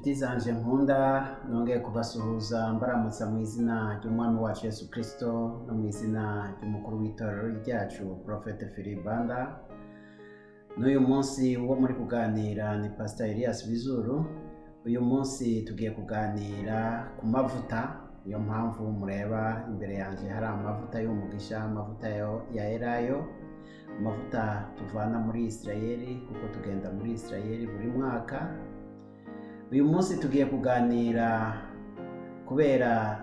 Inshuti zanje nkunda nongeye kubasuhuza mbaramutsa mu izina ry'umwami wacu Yesu Kristo no mu izina ry'umukuru w'itorero ryacu Prophet Philip Banda. N'uyu munsi wo muri kuganira ni Pastor Elias Bizuru. Uyu munsi tugiye kuganira ku mavuta. Niyo mpamvu mureba imbere yanjye hari amavuta y'umugisha, amavuta ya Elayo, amavuta tuvana muri Israeli kuko tugenda muri Israeli buri mwaka. Uyu munsi tugiye kuganira kubera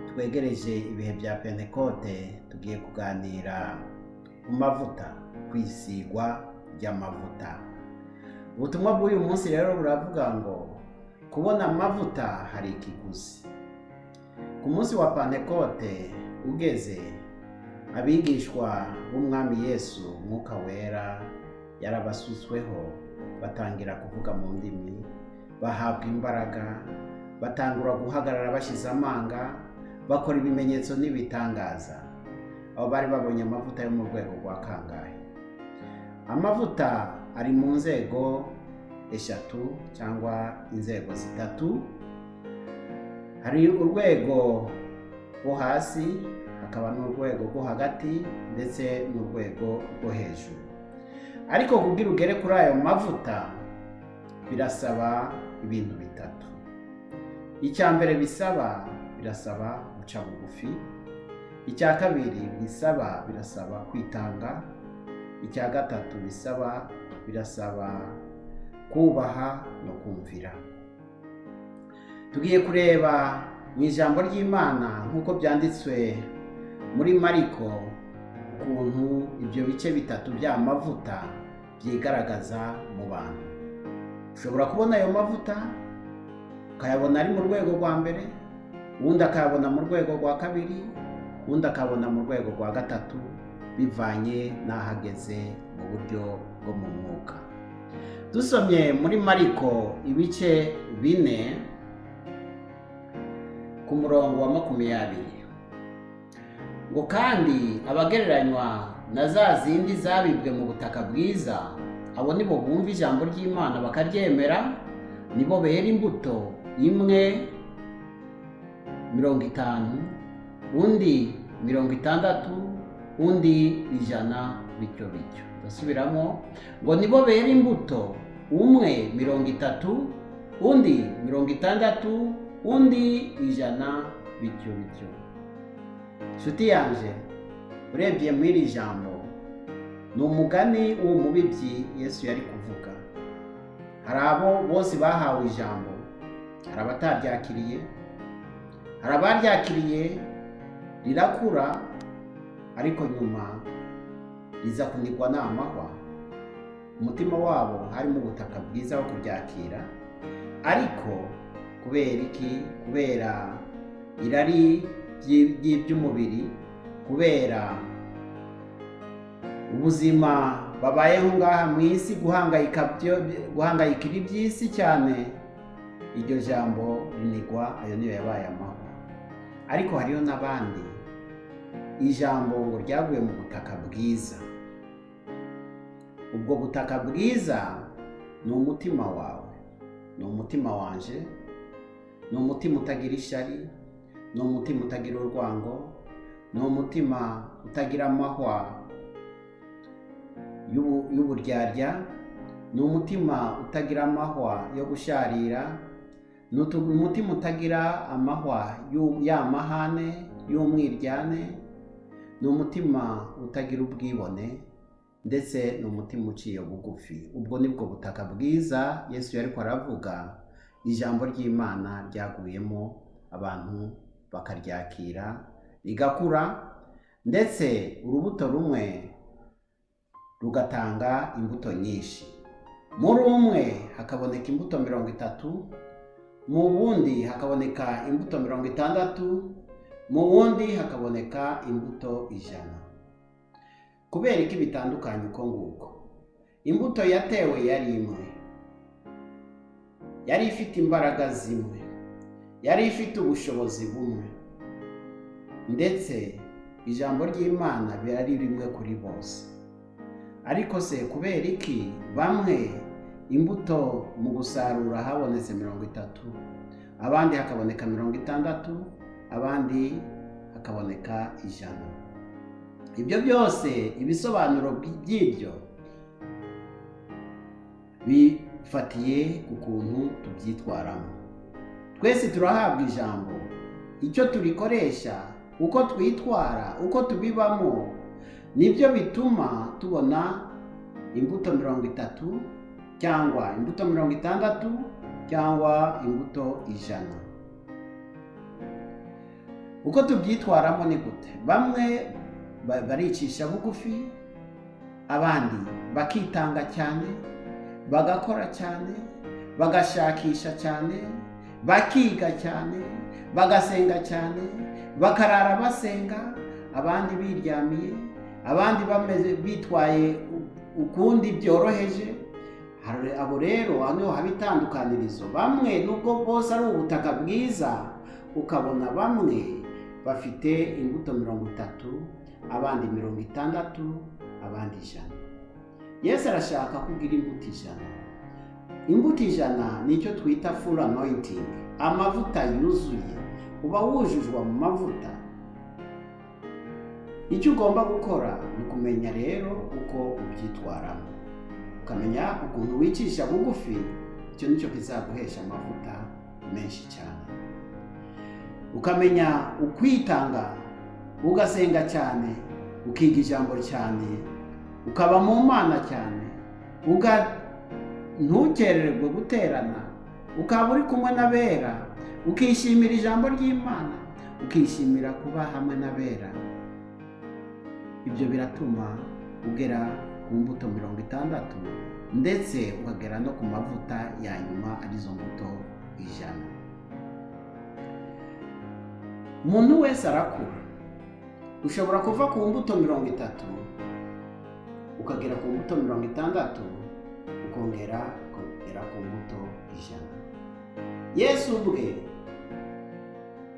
twegereje ibihe bya Pentecote, tugiye kuganira ku mavuta, kwisigwa ry'amavuta. Ubutumwa bw'uyu munsi rero buravuga ngo kubona amavuta hari ikiguzi. Ku munsi wa Pentecote ugeze, abigishwa b'umwami Yesu Mwuka Wera yarabasutsweho, batangira kuvuga mu ndimi, bahabwa imbaraga, batangura guhagarara bashize amanga, bakora ibimenyetso n'ibitangaza. Abo bari babonye amavuta yo mu rwego rwa kangahe? Amavuta ari mu nzego eshatu cyangwa inzego zitatu. Hari urwego rwo hasi, hakaba n'urwego rwo hagati ndetse n'urwego rwo hejuru. Ariko kugira ugere kuri ayo mavuta birasaba ibintu bitatu. Icya mbere birasaba guca bugufi. Icya kabiri birasaba kwitanga. Icya gatatu birasaba kubaha no kumvira. Tugiye kureba mu ijambo ry'Imana nk'uko byanditswe muri Mariko, ukuntu ibyo bice bitatu by'amavuta byigaragaza mu bantu. Ushobora kubona ayo mavuta ukayabona ari mu rwego rwa mbere, ubundi akayabona mu rwego rwa kabiri, ubundi akabona mu rwego rwa gatatu, bivanye n'ahageze mu buryo bwo mu mwuka. Dusomye muri Mariko ibice 4 ku murongo wa 20, ngo kandi abagereranywa na za zindi zabibwe mu butaka bwiza, abo nibo bumva ijambo ry'Imana bakaryemera, nibo bera imbuto imwe 50, undi 60, undi 100, bityo bityo. Ndasubiramo ngo nibo bera imbuto, umwe 30, undi 60, undi 100, bityo bityo. Nshuti yanje, urebye muri iri jambo ni umugani w'uwo mubibyi Yesu yari kuvuga. Hari abo bose bahawe ijambo, hari abataryakiriye, hari abaryakiriye rirakura, ariko nyuma riza kunigwa n'amahwa. Umutima wabo harimo ubutaka bwiza wo kuryakira, ariko kubera iki? Kubera irari ry'iby'umubiri, kubera ubuzima babayeho ngaha mu isi, guhangayikira iby'isi cyane, iryo jambo rinigwa, ayo niyo yabaye amahwa. Ariko hariyo n'abandi ijambo ngo ryaguye mu butaka bwiza. Ubwo butaka bwiza ni umutima wawe, ni umutima wanje, ni umutima utagira ishari, ni umutima utagira urwango, ni umutima utagira amahwa y'uburyarya, ni umutima utagira amahwa yo gusharira, ni umutima utagira amahwa y'amahane, y'umwiryane, ni umutima utagira ubwibone, ndetse ni umutima uciye bugufi. Ubwo nibwo butaka bwiza Yesu yariko aravuga. Ijambo ry'Imana ryaguyemo, abantu bakaryakira, rigakura, ndetse urubuto rumwe rugatanga imbuto nyinshi. Muri umwe hakaboneka imbuto 30, mu wundi hakaboneka imbuto 60, mu wundi hakaboneka imbuto 100. Kubera iki bitandukanye uko nguko? Imbuto yatewe yari imwe, yari ifite imbaraga zimwe, yari ifite ubushobozi bumwe, ndetse ijambo ry'Imana birari rimwe kuri bose. Ariko se kubera iki bamwe imbuto mu gusarura habonetse 30, abandi hakaboneka 60, abandi hakaboneka 100. Ibyo byose ibisobanuro by'ibyo bifatiye ku kuntu tubyitwaramo. Twese turahabwa ijambo, icyo turikoresha, uko twitwara, uko tubibamo, nibyo bituma tubona imbuto 30 cyangwa imbuto 60 cyangwa imbuto 100. Uko tubyitwaramo ni gute? Bamwe baricisha bugufi, abandi bakitanga cyane, bagakora cyane, bagashakisha cyane, bakiga cyane, bagasenga cyane, bakarara basenga, abandi biryamiye, abandi bameze bitwaye ukundi byoroheje. Abo rero hano haba itandukanirizo. Bamwe nubwo bose ari ubutaka bwiza, ukabona bamwe bafite imbuto 30, abandi 60, abandi 100. Yesu arashaka kugira imbuto 100. Imbuto 100 nicyo twita full anointing, amavuta yuzuye. Uba wujujwa mu mavuta. Icyo ugomba gukora ni kumenya rero uko ubyitwaramo, ukamenya ukuntu wicisha bugufi. Icyo nicyo kizaguhesha amavuta menshi cyane. Ukamenya ukwitanga, ugasenga cyane, ukiga ijambo cyane, ukaba mu Mana cyane, ntukererwe guterana, ukaba uri kumwe n'abera, ukishimira ijambo ry'Imana, ukishimira kuba hamwe n'abera. Ibyo biratuma ugera ku mbuto 60 ndetse ukagera no ku mavuta ya nyuma arizo mbuto 100. Umuntu wese arakura. Ushobora kuva ku mbuto 30 ukagera ku mbuto 60 ukongera kugera ku mbuto 100. Yesu ubwe,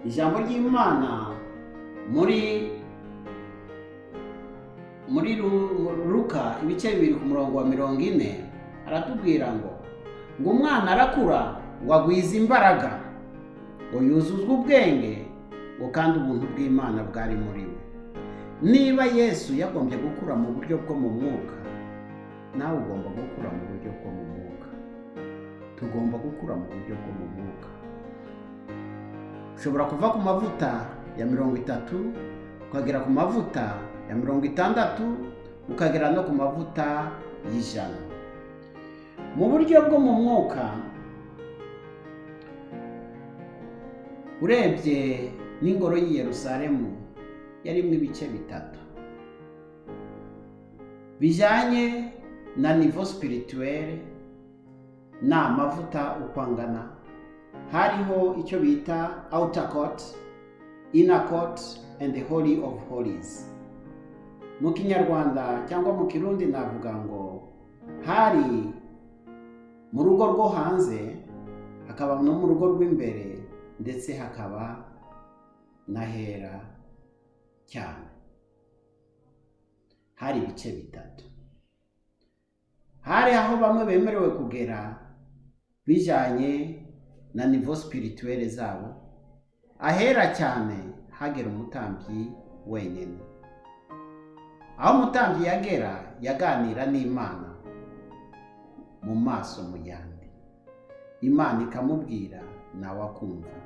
ijambo ry'Imana muri Luka ibice 2 ku murongo wa 40 aratubwira ngo umwana arakura, ngo agwize imbaraga, ngo yuzuzwe ubwenge, ngo kandi ubuntu bw'Imana bwari muri we. Niba Yesu yagombye gukura mu buryo bwo mu mwuka, nawe ugomba gukura mu buryo bwo mu mwuka. Tugomba gukura mu buryo bwo mu mwuka. Ushobora kuva ku mavuta ya 30 ukagera ku mavuta ya 60 ukagera no ku mavuta y'100. Mu buryo bwo mu mwuka, urebye n'ingoro y'i Yerusalemu yarimo ibice 3 bijyanye na niveau spirituel n'amavuta uko angana. Hariho icyo bita outer court, inner court and the holy of holies. Mu Kinyarwanda cyangwa mu Kirundi navuga ngo hari mu rugo rwo hanze, hakaba no mu rugo rw'imbere, ndetse hakaba n'ahera cyane. Hari ibice 3. Hari aho bamwe bemerewe kugera bijyanye na niveau spirituel zabo. Ahera cyane hagera umutambyi wenyine. Aho umutambyi yagera yaganira n'Imana mu maso mu yandi, Imana ikamubwira nawe akumva,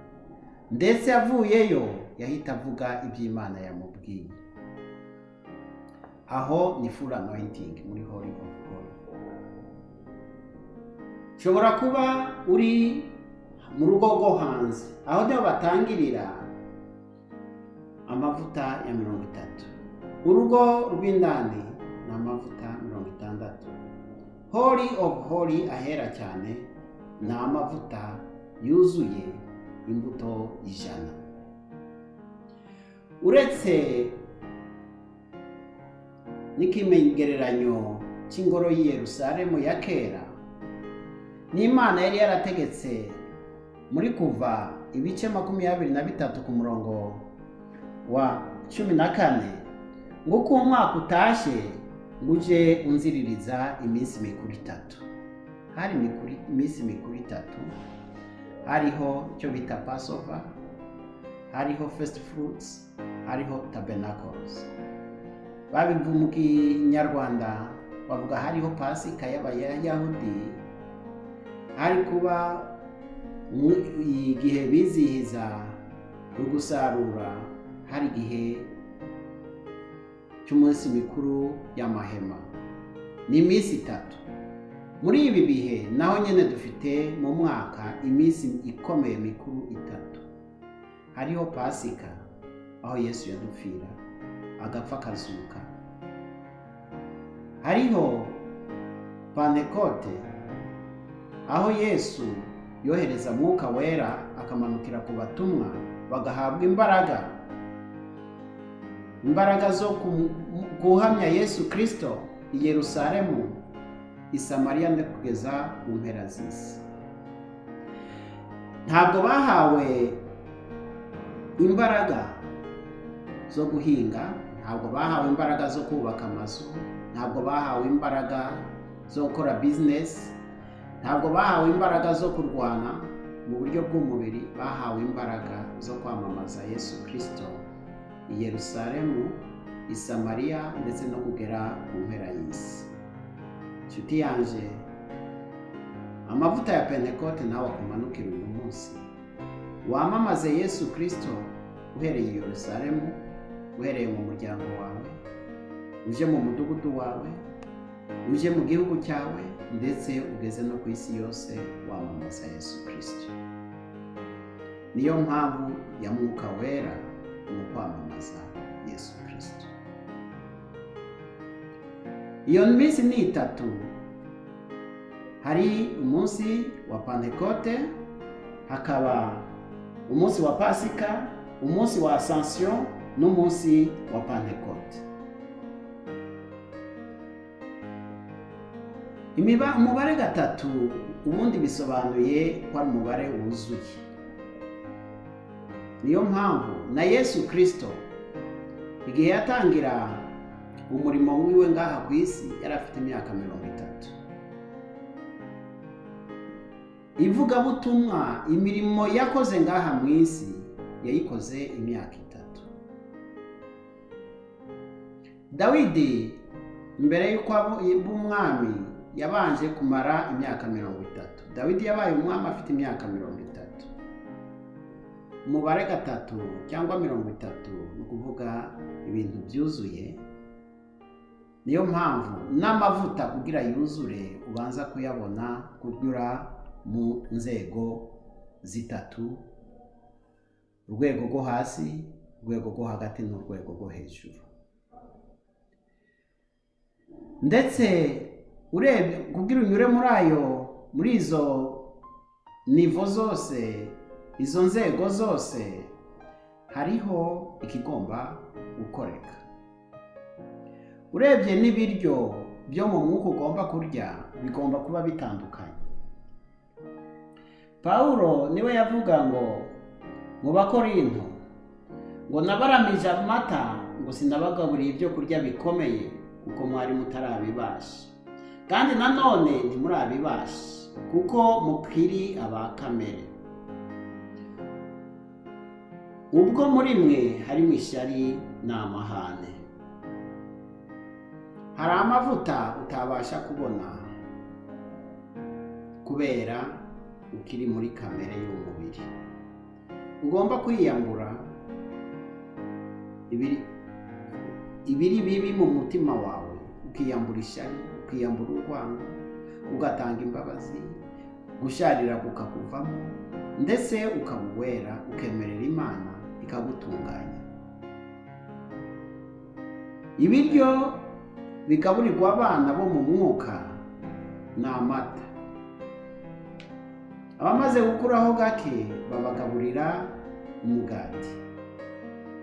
ndetse avuyeyo yahita avuga iby'Imana yamubwiye. Aho ni full anointing muri holy of holy. Ushobora kuba uri mu rugo rwo hanze, aho niho batangirira amavuta ya 30. Urugo rw'indani ni amavuta 60. Holy of holy, ahera cyane, ni amavuta yuzuye imbuto 100. Uretse n'ikimegereranyo cy'ingoro y'i Yerusalemu ya kera, n'Imana yari yarategetse muri Kuva ibice 23 ku murongo wa 14 ngo uko umwaka utashye ngo uje unziririza iminsi mikuru 3. hari iminsi mikuru itatu. Hariho icyo bita Passover, hariho First Fruits, hariho Tabernacles. Babivuga mu Kinyarwanda bavuga hariho Pasika y'Abayahudi, hari kuba igihe bizihiza ugusarura, hari igihe cy'umunsi mikuru y'amahema. Ni iminsi itatu. Muri ibi bihe naho nyine dufite mu mwaka iminsi ikomeye mikuru itatu. Hariho Pasika, aho Yesu yadupfira agapfa akazuka. Hariho Pentekote, aho Yesu yohereza Mwuka Wera akamanukira ku batumwa bagahabwa imbaraga zo guhamya Yesu Kristo i Yerusalemu, i Samariya no kugeza ku mpera z'isi. Ntabwo bahawe imbaraga zo guhinga, ntabwo bahawe imbaraga zo kubaka amazu, ntabwo bahawe imbaraga zo gukora business, ntabwo bahawe imbaraga zo kurwana mu buryo bw'umubiri. Bahawe imbaraga zo kwamamaza Yesu Kristo i Yerusalemu, i Samariya ndetse no kugera ku mpera y'isi. Nshuti yanje, amavuta ya Pentekote nawe akumanukira uyu munsi. Wamamaze Yesu Kristo uhereye i Yerusalemu, uhereye mu muryango wawe, uje mu mudugudu wawe, uje mu gihugu cyawe, ndetse ugeze no ku isi yose wamamaza Yesu Kristo. Niyo mpamvu ya Mwuka Wera mu kwamamaza Yesu Kristo. Iyo minsi ni itatu. Hari umunsi wa Pentekote, hakaba umunsi wa Pasika, umunsi wa Ascension n'umunsi wa Pentekote. Umubare gatatu ubundi bisobanuye ko ari umubare wuzuye. Niyo mpamvu na Yesu Kristo igihe yatangira umurimo wiwe ngaha ku isi yari afite imyaka 30. Ivugabutumwa, imirimo yakoze ngaha mu isi yayikoze imyaka 3. Dawidi mbere y'uko aba umwami yabanje kumara imyaka 30. Dawidi yabaye umwami afite imyaka 30. Umubare gatatu cyangwa 30 ni ukuvuga ibintu byuzuye. Niyo mpamvu n'amavuta kugira yuzure ubanza kuyabona kunyura mu nzego zitatu: urwego rwo hasi, urwego rwo hagati n'urwego rwo hejuru. Ndetse urebye kugira unyure muri izo nivo zose, izo nzego zose, hariho ikigomba gukoreka. Urebye n'ibiryo byo mu mwuka ugomba kurya bigomba kuba bitandukanye. Pawulo niwe yavuga ngo mu Bakorinto ngo nabaramije amata ngo sinabagaburiye ibyo kurya bikomeye kuko mwari mutarabibasha, kandi nanone ntimurabibasha kuko mukiri aba kamere. Ubwo muri mwe harimo ishyari n'amahane. Hari amavuta utabasha kubona kubera ukiri muri kamere y'umubiri. Ugomba kwiyambura ibiri bibi mu mutima wawe, ukiyambura ishyari, ukiyambura urwango, ugatanga imbabazi, gusharira kukakuvamo, ndetse ukaba uwera, ukemerera Imana ikagutunganya. Ibiryo bigaburirwa abana bo mu mwuka ni amata. Abamaze gukuraho gake babagaburira umugati,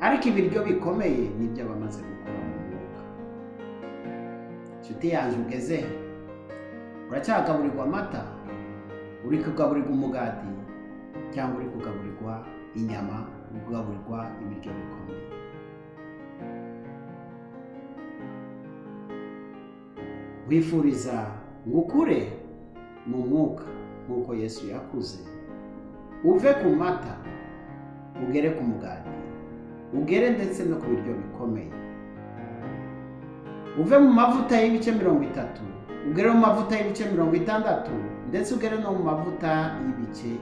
ariko ibiryo bikomeye nibyo abamaze gukura mu mwuka. Nshuti yanjye, ugeze he? Uracyagaburirwa amata? Uri kugaburirwa umugati? Cyangwa uri kugaburirwa inyama? Uri kugaburirwa ibiryo bikomeye? wifuriza ngo ukure mu mwuka nk'uko Yesu yakuze, uve ku mata ugere ku mugati, ugere ndetse no ku biryo bikomeye, uve mu mavuta y'ibice 30 ugere mu mavuta y'ibice 60 ndetse ugere no mu mavuta y'ibice 100,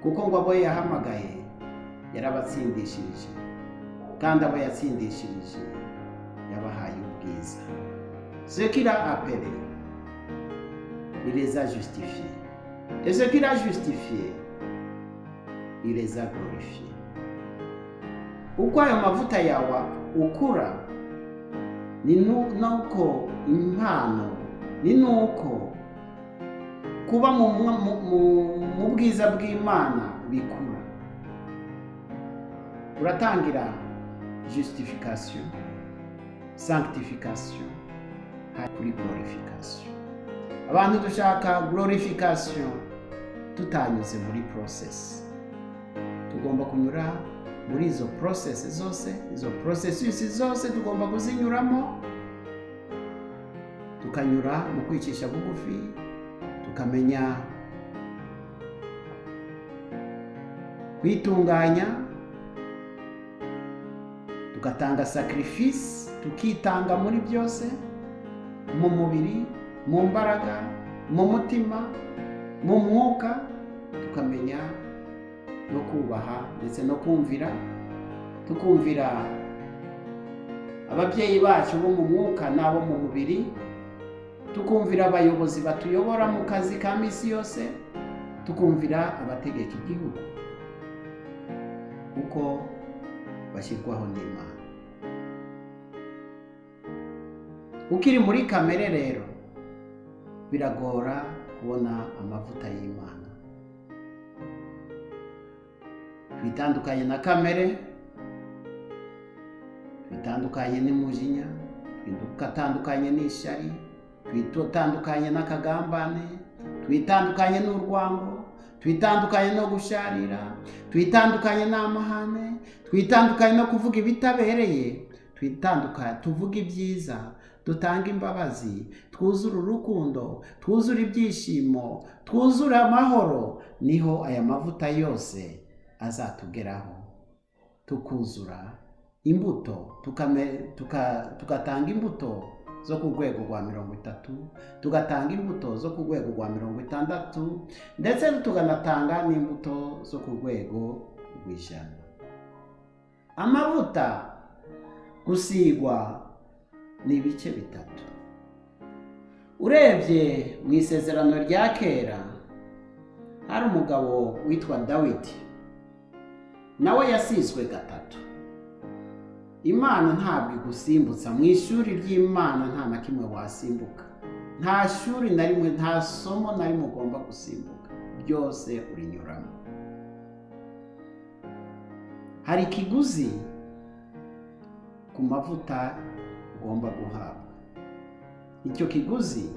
kuko ngo abo yahamagaye yarabatsindishirije, kandi abo yatsindishirije yabahaye ubwiza. Ce qu'il a appelé, il les a justifiés. Et ce qu'il a justifié, il les a glorifiés. Uko ayo mavuta yawe ukura, ni nuko impano, ni nuko kuba mu bwiza bw'Imana bikura. Uratangira justification, sanctification, kuri glorification. Abantu dushaka glorification tutanyuze muri process. Tugomba kunyura muri izo process zose, izo processes zose tugomba kuzinyuramo, tukanyura mu kwicisha bugufi, tukamenya kwitunganya, tugatanga sacrifice, tukitanga muri byose, mu mubiri, mu mbaraga, mu mutima, mu mwuka, tukamenya no kubaha ndetse no kumvira, tukumvira ababyeyi bacu bo mu mwuka n'abo mu mubiri, tukumvira abayobozi batuyobora mu kazi ka misi yose, tukumvira abategeka igihugu uko bashyirwaho n'Imana. Ukiri muri kamere rero biragora kubona amavuta y'Imana. Twitandukanye na kamere, twitandukanye n'umujinya, twitandukanye n'ishyari, twitandukanye n'akagambane, twitandukanye n'urwango, twitandukanye no gusharira, twitandukanye n'amahane, twitandukanye no kuvuga ibitabereye, twitandukanye tuvuga ibyiza, dutanga imbabazi, twuzura urukundo, twuzura ibyishimo, twuzura amahoro. Niho aya mavuta yose azatugeraho, tukuzura imbuto, tugatanga imbuto zo ku rwego rwa 30, tugatanga imbuto zo ku rwego rwa 60, ndetse tuganatanga n'imbuto zo ku rwego rw'100. Amavuta gusigwa ni ibice bitatu. Urebye mu isezerano rya kera, hari umugabo witwa Dawidi, nawe yasizwe 3. Imana ntabwo igusimbutsa mu ishuri ry'Imana, nta na kimwe wasimbuka, nta shuri na rimwe, nta somo na rimwe ugomba gusimbuka, byose urinyuramo. Hari ikiguzi ku mavuta ugomba guhabwa. Icyo kiguzi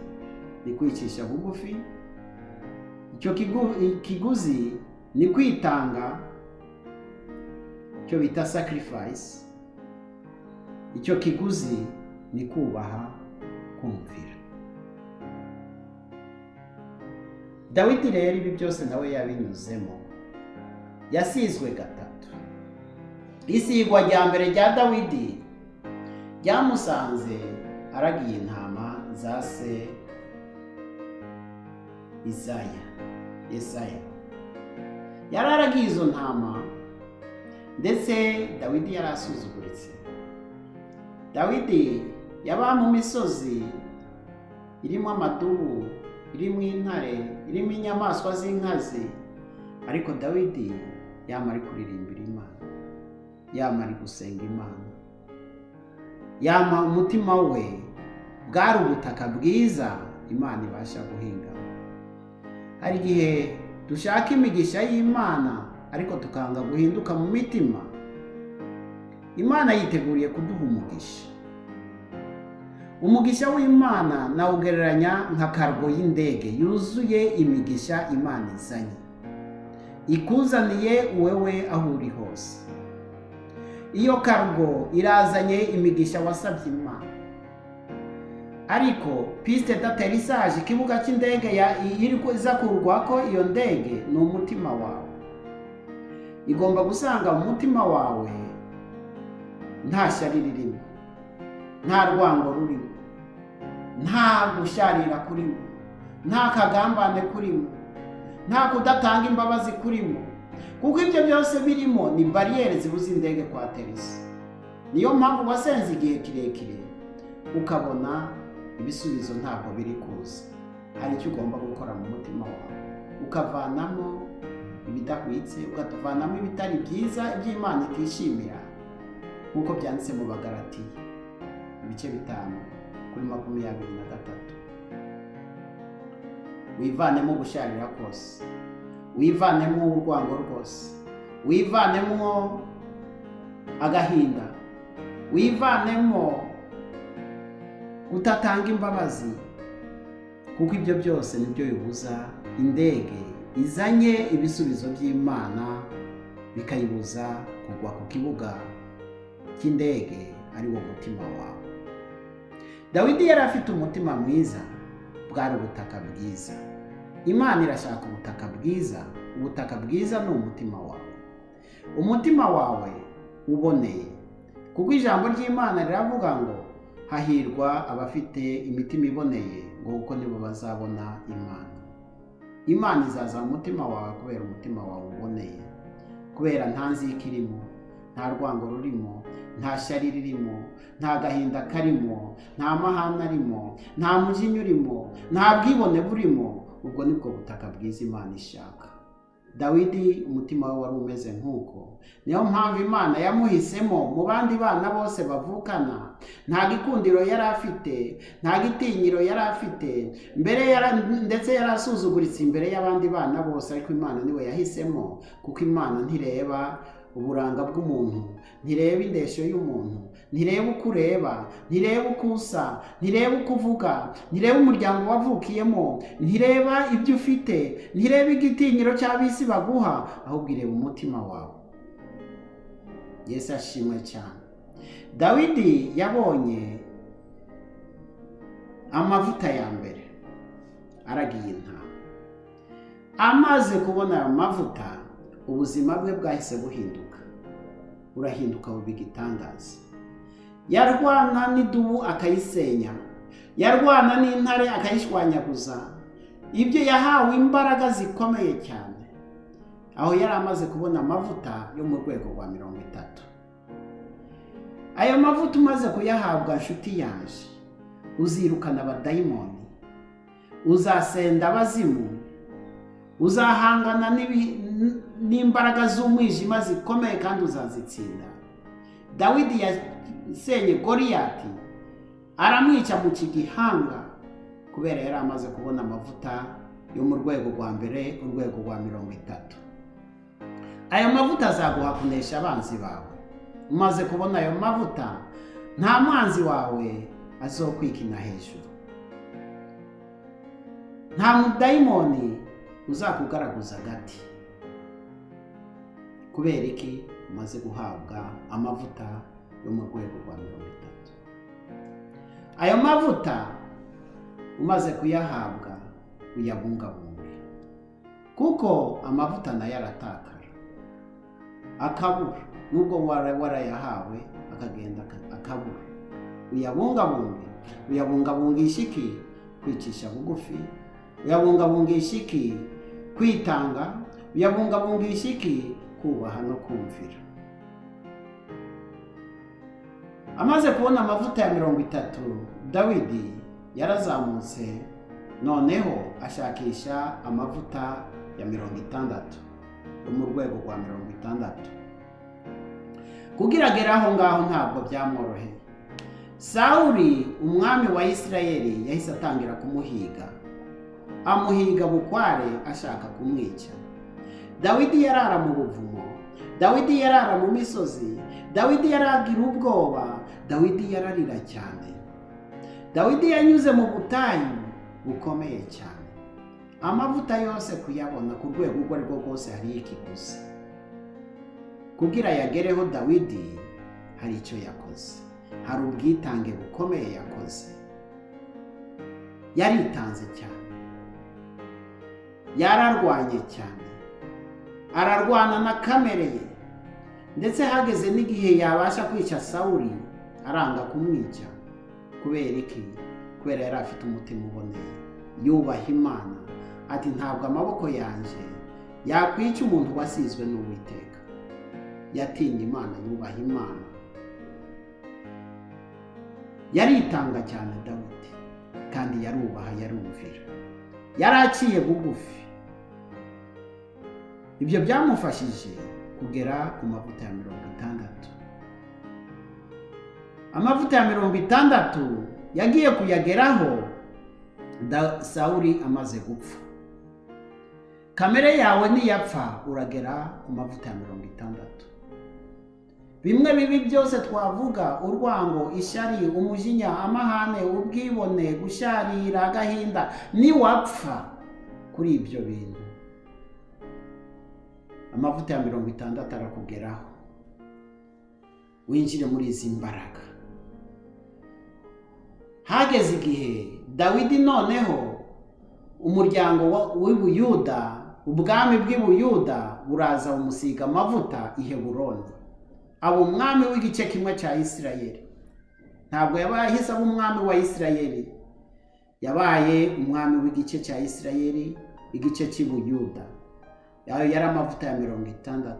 ni kwicisha bugufi, icyo kiguzi ni kwitanga, icyo bita sacrifice, icyo kiguzi ni kubaha, kumvira. Dawidi rero ibi byose nawe yabinyuzemo, yasizwe 3. Isigwa rya mbere rya Dawidi ryamusanze aragiye intama za se Yesaya. Yari aragiye izo ntama, ndetse Dawidi yari asuzuguritse. Dawidi yaba mu misozi irimo amadubu, irimo intare, irimo inyamaswa z'inkazi, ariko Dawidi yamara kuririmbira Imana, yamara gusenga Imana, yama umutima we bwari ubutaka bwiza Imana ibasha guhinga. Hari igihe dushaka imigisha y'Imana ariko tukanga guhinduka mu mitima. Imana yiteguriye kuduha umugisha. Umugisha w'Imana nawugereranya nka kargo y'indege yuzuye imigisha Imana izanye, ikuzaniye wewe aho uri hose. Iyo kargo irazanye imigisha wasabye Imana. ariko piste d'atterrissage, ikibuga cy'indege iri iza kurwako iyo ndege ni umutima wawe. Igomba gusanga mu mutima wawe nta shyari ririmo, nta rwango rurimo, nta gusharira kurimo, nta kagambane kurimo, nta kudatanga imbabazi kurimo, kuko ibyo byose birimo ni bariyeri zibuza indege kwaterisa. Niyo mpamvu wasenze igihe kirekire ukabona ibisubizo ntabwo biri kuza. Hari icyo ugomba gukora mu mutima wawe, ukavanamo ibidahwitse, ukatuvanamo ibitari byiza, iby'Imana itishimira, nk'uko byanditse mu Bagalatiya ibice 5:23. Wivanemo gusharira kose, wivanemo urwango rwose, wivanemo agahinda, wivanemo utatanga imbabazi, kuko ibyo byose nibyo bibuza indege izanye ibisubizo by'Imana, bikayibuza kugwa ku kibuga cy'indege ari wo mutima wawe. Dawidi yari afite umutima mwiza, bwari ubutaka bwiza. Imana irashaka ubutaka bwiza. Ubutaka bwiza ni umutima wawe, umutima wawe uboneye, kuko ijambo ry'Imana riravuga ngo hahirwa abafite imitima iboneye, ngo kuko nibo bazabona Imana. Imana izaza mu mutima wawe kubera umutima wawe uboneye, kubera nta nzika irimo, nta rwango rurimo, nta shyari ririmo, nta gahinda karimo, nta mahane arimo, nta mujinya urimo, nta bwibone burimo. Ubwo nibwo butaka bwiza Imana ishaka. Dawidi umutima we wari umeze nk'uko. Niyo mpamvu Imana yamuhisemo mu bandi bana bose bavukana. Nta gikundiro yari afite, nta gitinyiro yari afite, ndetse yari asuzuguritse imbere y'abandi bana bose, ariko Imana niwe yahisemo, kuko Imana ntireba uburanga bw'umuntu, ntireba indeshyo y'umuntu, ntireba uko ureba, ntireba uko usa, ntireba uko uvuga, ntireba umuryango wavukiyemo, ntireba ibyo ufite, ntireba igitinyiro cy'abisi baguha, ahubwo ireba umutima wawe. Yesu ashimwe cyane. Dawidi yabonye amavuta ya mbere, aragiye intama. Amaze kubona ayo mavuta, ubuzima bwe bwahise buhinduka, burahinduka buba igitangaza. Yarwana n'idubu akayisenya, yarwana n'intare akayishwanyaguza. Ibyo yahawe imbaraga zikomeye cyane, aho yari amaze kubona amavuta yo mu rwego rwa 30. Ayo mavuta umaze kuyahabwa, nshuti yaje, uzirukana abadayimoni, uzasenda abazimu, uzahangana n'imbaraga z'umwijima zikomeye kandi uzazitsinda. Dawidi yasenye Goliyati, aramwica mu kigihanga, kubera yari amaze kubona amavuta yo mu rwego rwa mbere, urwego rwa 30. Ayo mavuta azaguha kunesha abanzi bawe. Umaze kubona ayo mavuta, nta mwanzi wawe azokwikina hejuru, nta mudayimoni uzakugaraguza agati. Kubera iki? Umaze guhabwa amavuta yo mu rwego rwa 30. Ayo mavuta umaze kuyahabwa, uyabungabunge, kuko amavuta nayo aratakara, akabura. Nubwo warayahawe akagenda akabura. Uyabungabunge. Uyabungabungisha iki? Kwicisha bugufi. Uyabungabungisha iki? Kwitanga. Uyabungabungisha iki? Kubaha no kumvira. Amaze kubona amavuta ya 30, Dawidi yarazamutse, noneho ashakisha amavuta ya 60 yo mu rwego rwa 60. Kugira agere aho ngaho ntabwo byamworoheye. Sawuli umwami wa Isirayeli yahise atangira kumuhiga, amuhiga bukware ashaka kumwica. Dawidi yarara mu buvumo, Dawidi yarara mu misozi, Dawidi yaragira ubwoba, Dawidi yararira cyane. Dawidi yanyuze mu butayu bukomeye cyane. Amavuta yose kuyabona ku rwego urwo ari rwo rwose hari ikiguzi. Kugira yagereho Dawidi hari icyo yakoze, hari ubwitange bukomeye yakoze. yaritanze cyane, yararwanye cyane, ararwana na kamere ye, ndetse hageze n'igihe yabasha kwica Sawuli aranga kumwica. Kubera iki? Kubera yari afite umutima uboneye, yubaha Imana, ati ntabwo amaboko yanjye yakwica umuntu wasizwe n'Uwiteka. Yatinye Imana, yubaha Imana, yaritanga cyane Dawidi, kandi yarubaha, yarumvira, yaraciye bugufi. Ibyo byamufashije kugera ku mavuta ya 60. Amavuta ya 60 yagiye kuyageraho Sawuli amaze gupfa. Kamere yawe niyapfa uragera ku mavuta ya 60. Bimwe bibi byose twavuga, urwango, ishyari, umujinya, amahane, ubwibone, gusharira, agahinda, niwapfa kuri ibyo bintu, amavuta ya 60 arakugeraho, winjire muri izi mbaraga. Hageze igihe Dawidi noneho umuryango w'Ubuyuda, ubwami bw'Ubuyuda buraza bumusiga amavuta i Heburoni, aba umwami w'igice kimwe cya Isirayeli. Ntabwo yabaye ahise aba umwami wa Isirayeli, yabaye umwami w'igice cya Isirayeli, igice cy'Ubuyuda. Yayo yari amavuta ya 60.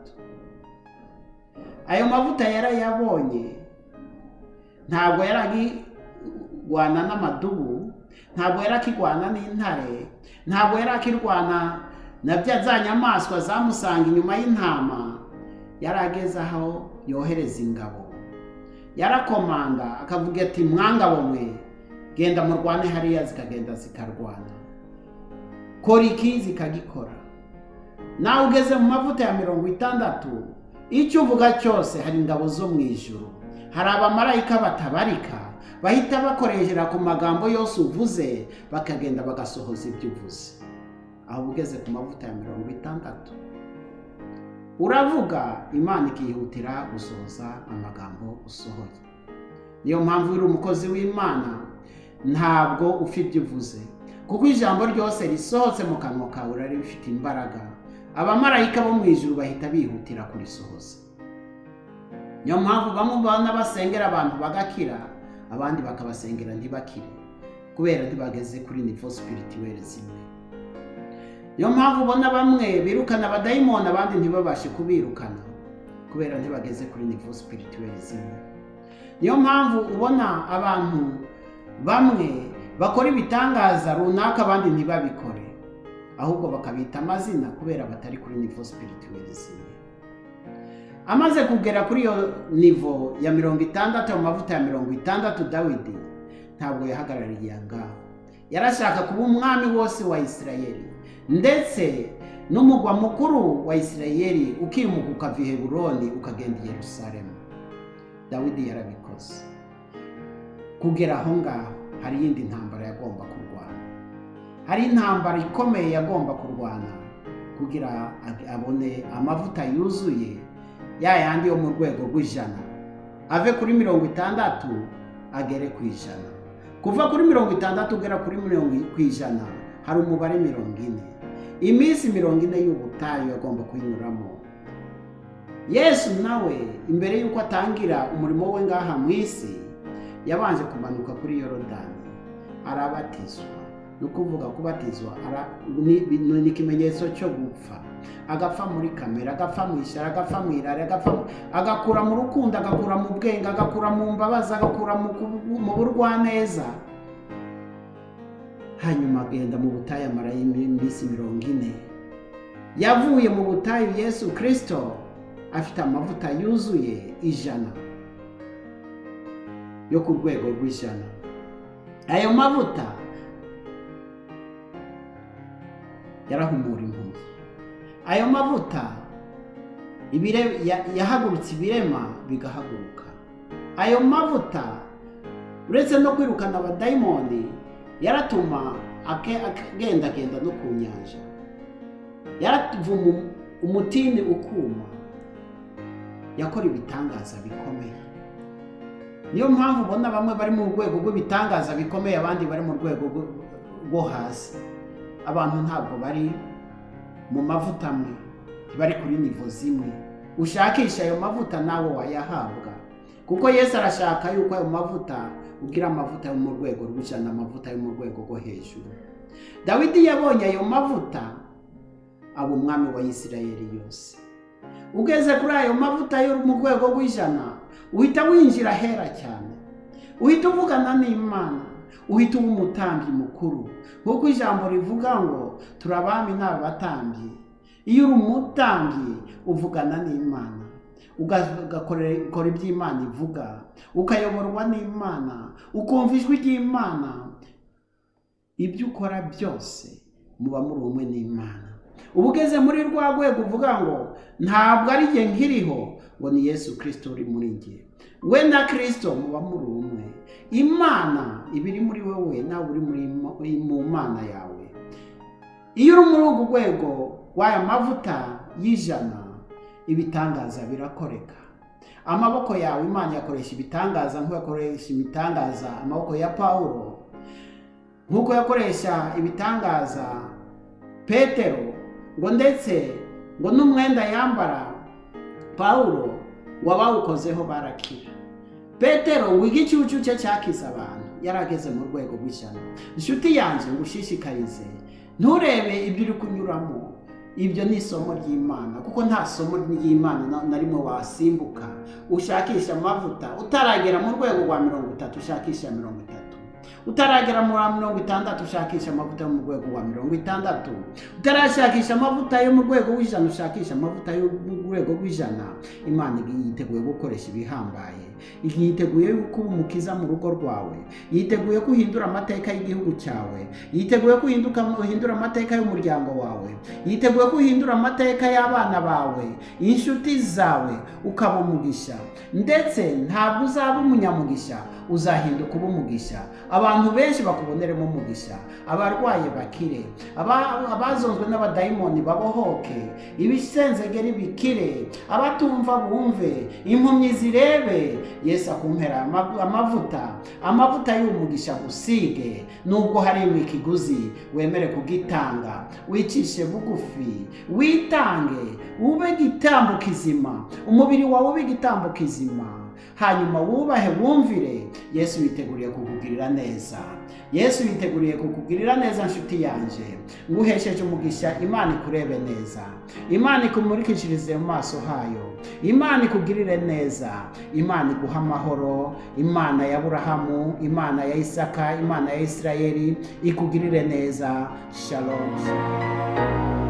Ayo mavuta yarayabonye, ntabwo yaragirwana n'amadubu, ntabwo yarakirwana n'intare, ntabwo yarakirwana na za nyamaswa zamusanga inyuma y'intama. Yarageze aho yohereza ingabo, yarakomanda akavuga ati mwangabo mwe, genda murwane hariya, zikagenda zikarwana. Kora iki? Zikagikora. Nawe ugeze mu mavuta ya 60, icyo uvuga cyose hari ingabo zo mu ijuru, hari abamarayika batabarika bahita bakoreshera ku magambo yose uvuze, bakagenda bagasohoza ibyo uvuze. Aho ugeze ku mavuta ya 60, uravuga, Imana ikihutira gusohoza amagambo usohoye. Niyo mpamvu uri umukozi w'Imana, ntabwo ufite uvuze, kuko ijambo ryose risohotse mu kanwa kawe urari bifite imbaraga. Abamarayika bo mu ijuru bahita bihutira kurisohoza. Niyo mpamvu bamwe bana basengera abantu bagakira, abandi bakabasengera ntibakire, kubera ntibageze kuri niveau spirituel zimwe. Niyo mpamvu ubona bamwe birukana abadayimoni, abandi ntibabashe kubirukana, kubera ntibageze kuri niveau spirituel zimwe. Niyo mpamvu ubona abantu bamwe bakora ibitangaza runaka, abandi ntibabikore, ahubwo bakabita amazina, kubera batari kuri niveau spirituel zimwe. Amaze kugera kuri iyo niveau ya 60, mu mavuta ya 60, Dawidi ntabwo yahagarariye ngaho. Yarashaka kuba umwami wose wa Isirayeli, ndetse n'umugwa mukuru wa Isirayeli ukimuka ukava i Heburoni ukagenda i Yerusalemu. Dawidi yarabikoze. Kugera aho ngaho hari iyindi ntambara yagomba kurwana, hari intambara ikomeye yagomba kurwana kugira abone amavuta yuzuye, ya yandi yo mu rwego rw'ijana, ave kuri 60 agere ku ijana. Kuva kuri 60 ugera kuri 100 hari umubare 40. Iminsi 40 y'ubutayu yagomba kuyinyuramo. Yesu nawe imbere y'uko atangira umurimo we ngaha mu isi, yabanje kumanuka kuri Yorodani arabatizwa. No kuvuga kubatizwa ni ikimenyetso cyo gupfa, agapfa muri kamera, agapfa mu ishyara, agapfa mu irari, agakura mu rukundo, agakura mu bwenge, agakura mu mbabazi, agakura mu burwaneza. Hanyuma agenda mu butayu amarayo iminsi 40. Yavuye mu butayu Yesu Kristo afite amavuta yuzuye 100 yo ku rwego rw'100. Ayo mavuta yarahumura impumyi. Ayo mavuta yahagurutse ibirema bigahaguruka. Ayo mavuta uretse no kwirukana abadayimoni, yaratuma agenda no ku nyanja, yaratuvuma umutini ukuma, yakora ibitangaza bikomeye. Niyo mpamvu ubona bamwe bari mu rwego rw'ibitangaza bikomeye, abandi bari mu rwego rwo hasi. Abantu ntabwo bari mu mavuta amwe, ntibari kuri nivo zimwe. Ushakisha ayo mavuta nawe wayahabwa, kuko Yesu arashaka yuko ayo mavuta ugira amavuta yo mu rwego rw'ijana, amavuta yo mu rwego rwo hejuru. Dawidi yabonye ayo mavuta aba umwami wa Isirayeli yose. Ugeze kuri ayo mavuta yo mu rwego rw'ijana, uhita winjira hera cyane, uhita uvugana n'Imana, uhita uba umutambyi mukuru, nk'uko ijambo rivuga ngo turi abami n'abatambyi. Iyo uri umutambyi uvugana n'Imana, ugakora ibyo Imana ivuga, ukayoborwa n'Imana, ukumva ijwi ry'Imana, ibyo ukora byose muba muri umwe n'Imana. Uba ugeze muri rwa rwego uvuga ngo ntabwo ari jye nkiriho, ngo ni Yesu Kristo uri muri jye. We na Kristo muba muri umwe. Imana iba iri muri wowe, nawe uri mu Mana yawe. Iyo uri muri urwo rwego w'aya mavuta y'ijana, ibitangaza birakoreka. Amaboko yawe Imana yakoresha ibitangaza nk'uko yakoresha ibitangaza amaboko ya Pawulo, nk'uko yakoresha ibitangaza Petero, ngo ndetse ngo n'umwenda yambara Pawulo wabawukozeho barakira. Petero ngo igicucu cye cyakiza abantu, yarageze mu rwego rw'ishyano. Inshuti yanjye ngushishikarize, nturebe ibyo uri kunyuramo, ibyo ni isomo ry'Imana, kuko nta somo ry'Imana na rimwe wasimbuka. Ushakisha amavuta utaragera mu rwego rwa 30, ushakisha 30. Utaragera mu 60, ushakisha amavuta yo mu rwego rwa 60. Utarashakisha amavuta yo mu rwego w'ijana, ushakisha amavuta yo mu rwego rw'ijana. Imana yiteguye gukoresha ibihambaye, yiteguye kuba umukiza mu rugo rwawe, yiteguye kuhindura amateka y'igihugu cyawe, yiteguye kuhindura amateka y'umuryango wawe, yiteguye kuhindura amateka y'abana bawe, inshuti zawe, ukaba umugisha. Ndetse ntabwo uzaba umunyamugisha, uzahinduka uba umugisha. Abantu benshi bakuboneremo umugisha, abarwaye bakire, abazonzwe n'abadayimoni babohoke, ibisenzegeri bikire, abatumva bumve, impumyi zirebe. Yesu akumpera amavuta y'umugisha gusige. Nubwo hari ikiguzi, wemere kugitanga, wicishe bugufi, witange, ube igitambo kizima, umubiri wawe ube igitambo kizima, hanyuma wubahe, wumvire. Yesu yiteguriye kukugirira neza. Yesu yiteguriye kukugirira neza, nshuti yanjye. Nguhesheje umugisha, Imana ikurebe neza, Imana ikumurikishirize mu maso hayo, Imana ikugirire neza, Imana iguha amahoro. Imana ya Aburahamu, Imana ya Isaka, Imana ya Isirayeli ikugirire neza. Shalom.